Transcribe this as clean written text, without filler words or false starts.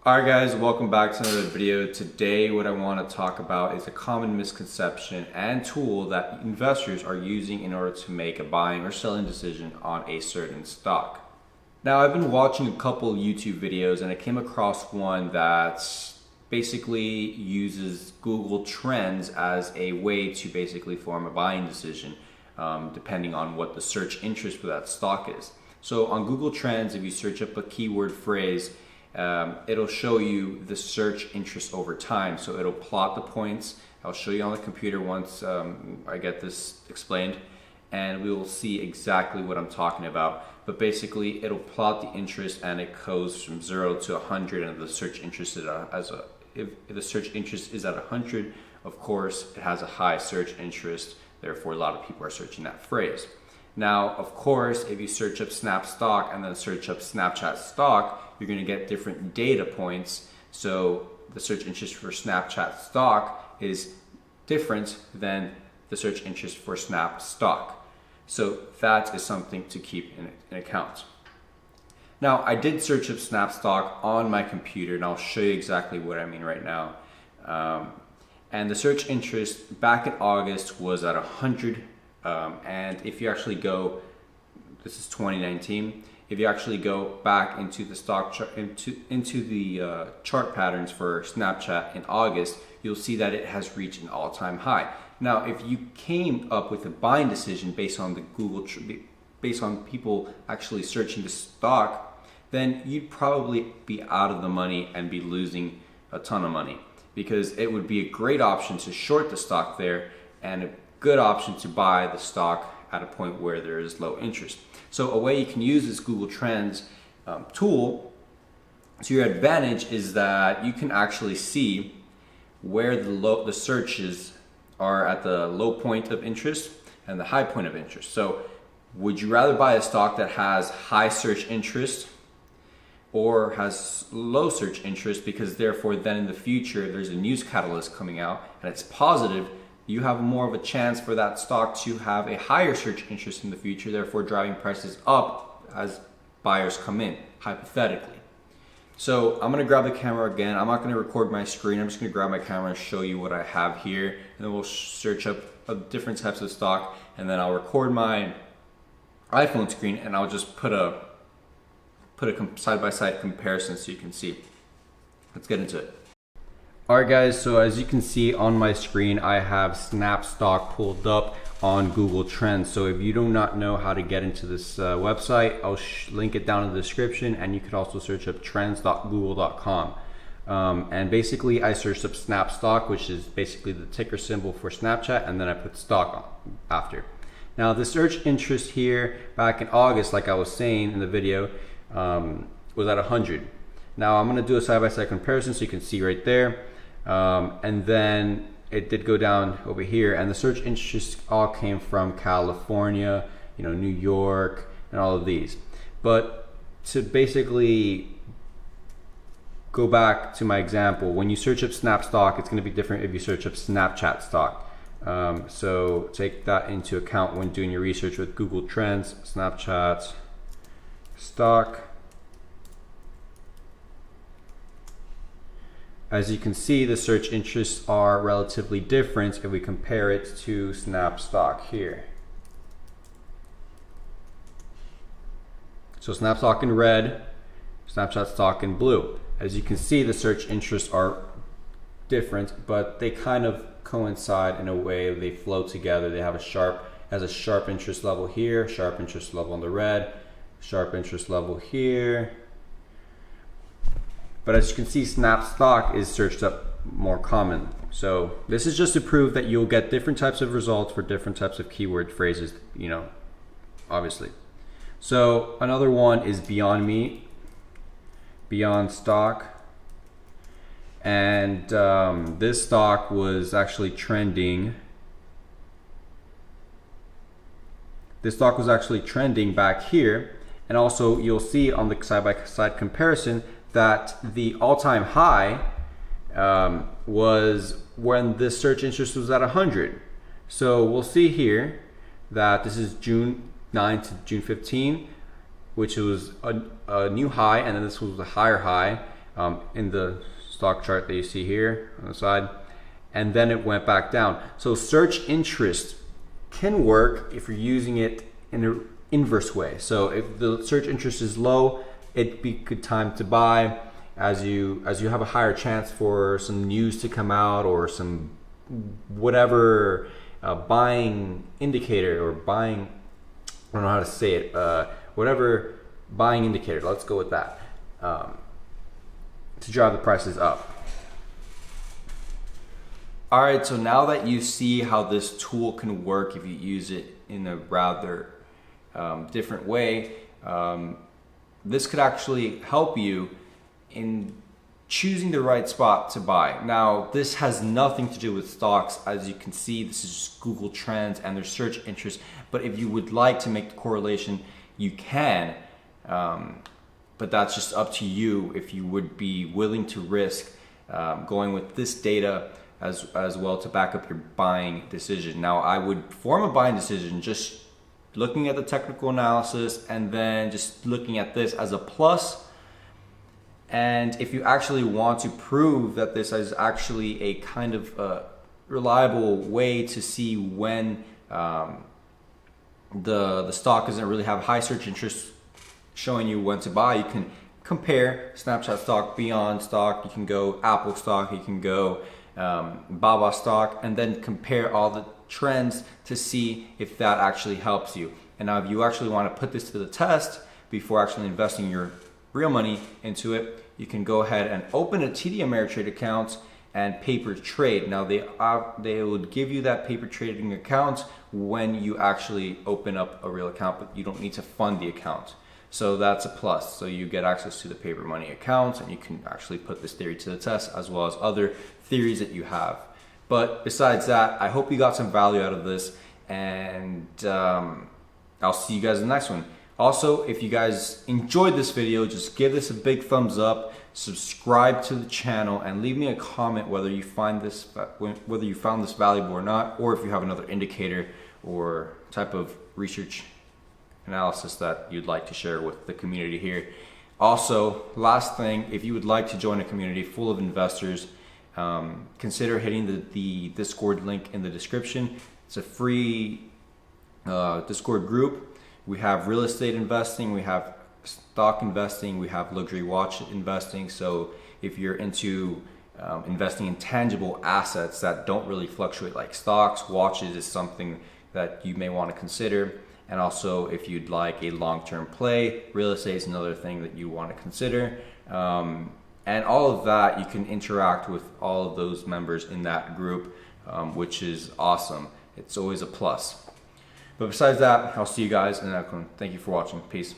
Alright guys, welcome back to another video. Today what I want to talk about is a common misconception and tool that investors are using in order to make a buying or selling decision on a certain stock. Now I've been watching a couple YouTube videos and I came across one that basically uses Google Trends as a way to basically form a buying decision depending on what the search interest for that stock is. So on Google Trends, if you search up a keyword phrase, it'll show you the search interest over time. So it'll plot the points. I'll show you on the computer once I get this explained, and we will see exactly what I'm talking about. But basically it'll plot the interest and it goes from 0 to 100, and the search interest is if the search interest is at 100, of course it has a high search interest, therefore a lot of people are searching that phrase. Now, of course, if you search up Snap stock and then search up Snapchat stock, you're going to get different data points. So the search interest for Snapchat stock is different than the search interest for Snap stock. So that is something to keep in account. Now, I did search up Snap stock on my computer, and I'll show you exactly what I mean right now. And the search interest back in August was at 100. And if you actually go, this is 2019. If you actually go back into the stock chart, into the chart patterns for Snapchat in August, you'll see that it has reached an all-time high. Now, if you came up with a buying decision based on the based on people actually searching the stock, then you'd probably be out of the money and be losing a ton of money, because it would be a great option to short the stock there and a good option to buy the stock at a point where there is low interest. So a way you can use this Google Trends tool to your advantage is that you can actually see where the searches are at the low point of interest and the high point of interest. So would you rather buy a stock that has high search interest or has low search interest, because therefore then in the future there's a news catalyst coming out and it's positive, you have more of a chance for that stock to have a higher search interest in the future, therefore driving prices up as buyers come in, hypothetically. So I'm gonna grab the camera again. I'm not gonna record my screen. I'm just gonna grab my camera and show you what I have here, and then we'll search up different types of stock, and then I'll record my iPhone screen and I'll just put a side-by-side comparison so you can see. Let's get into it. Alright guys, so as you can see on my screen, I have Snap stock pulled up on Google Trends. So if you do not know how to get into this website, I'll link it down in the description, and you could also search up trends.google.com. And basically I searched up Snap stock, which is basically the ticker symbol for Snapchat, and then I put stock on after. Now the search interest here back in August, like I was saying in the video, was at 100. Now I'm going to do a side-by-side comparison so you can see right there. And then it did go down over here, and the search interest all came from California, New York, and all of these. But to basically go back to my example, when you search up Snap stock, it's going to be different if you search up Snapchat stock. So take that into account when doing your research with Google Trends. Snapchat stock. As you can see, the search interests are relatively different if we compare it to Snap stock here. So Snap stock in red, Snapchat stock in blue. As you can see, the search interests are different, but they kind of coincide in a way. They flow together. They have a sharp interest level here, sharp interest level on the red, sharp interest level here. But as you can see, Snap stock is searched up more common. So this is just to prove that you'll get different types of results for different types of keyword phrases, obviously. So another one is Beyond Meat, Beyond stock. And this stock was actually trending. This stock was actually trending back here. And also you'll see on the side-by-side comparison that the all-time high was when this search interest was at 100. So we'll see here that this is June 9 to June 15, which was a new high, and then this was a higher high. in the stock chart that you see here on the side, and then it went back down. So search interest can work if you're using it in an inverse way. So if the search interest is low, it'd be good time to buy. As you have a higher chance for some news to come out or some whatever buying indicator or buying, I don't know how to say it, whatever buying indicator, let's go with that, to drive the prices up. All right, so now that you see how this tool can work if you use it in a rather different way, this could actually help you in choosing the right spot to buy. Now, this has nothing to do with stocks. As you can see, this is just Google Trends and their search interest. But if you would like to make the correlation, you can. But that's just up to you if you would be willing to risk going with this data as well to back up your buying decision. Now, I would form a buying decision just looking at the technical analysis and then just looking at this as a plus. And if you actually want to prove that this is actually a kind of reliable way to see when the stock doesn't really have high search interest showing you when to buy, you can compare Snapchat stock, Beyond stock, you can go Apple stock, you can go Baba stock, and then compare all the trends to see if that actually helps you. And now if you actually want to put this to the test before actually investing your real money into it, you can go ahead and open a TD Ameritrade account and paper trade. Now they would give you that paper trading account when you actually open up a real account, but you don't need to fund the account. So that's a plus. So you get access to the paper money account and you can actually put this theory to the test as well as other theories that you have. But besides that, I hope you got some value out of this, and I'll see you guys in the next one. Also, if you guys enjoyed this video, just give this a big thumbs up, subscribe to the channel, and leave me a comment whether you found this valuable or not, or if you have another indicator or type of research analysis that you'd like to share with the community here. Also, last thing, if you would like to join a community full of investors, consider hitting the Discord link in the description. It's a free Discord group. We have real estate investing, we have stock investing, we have luxury watch investing. So if you're into investing in tangible assets that don't really fluctuate like stocks, watches is something that you may want to consider. And also if you'd like a long-term play, real estate is another thing that you want to consider. And all of that, you can interact with all of those members in that group, which is awesome. It's always a plus. But besides that, I'll see you guys in the next one. Thank you for watching. Peace.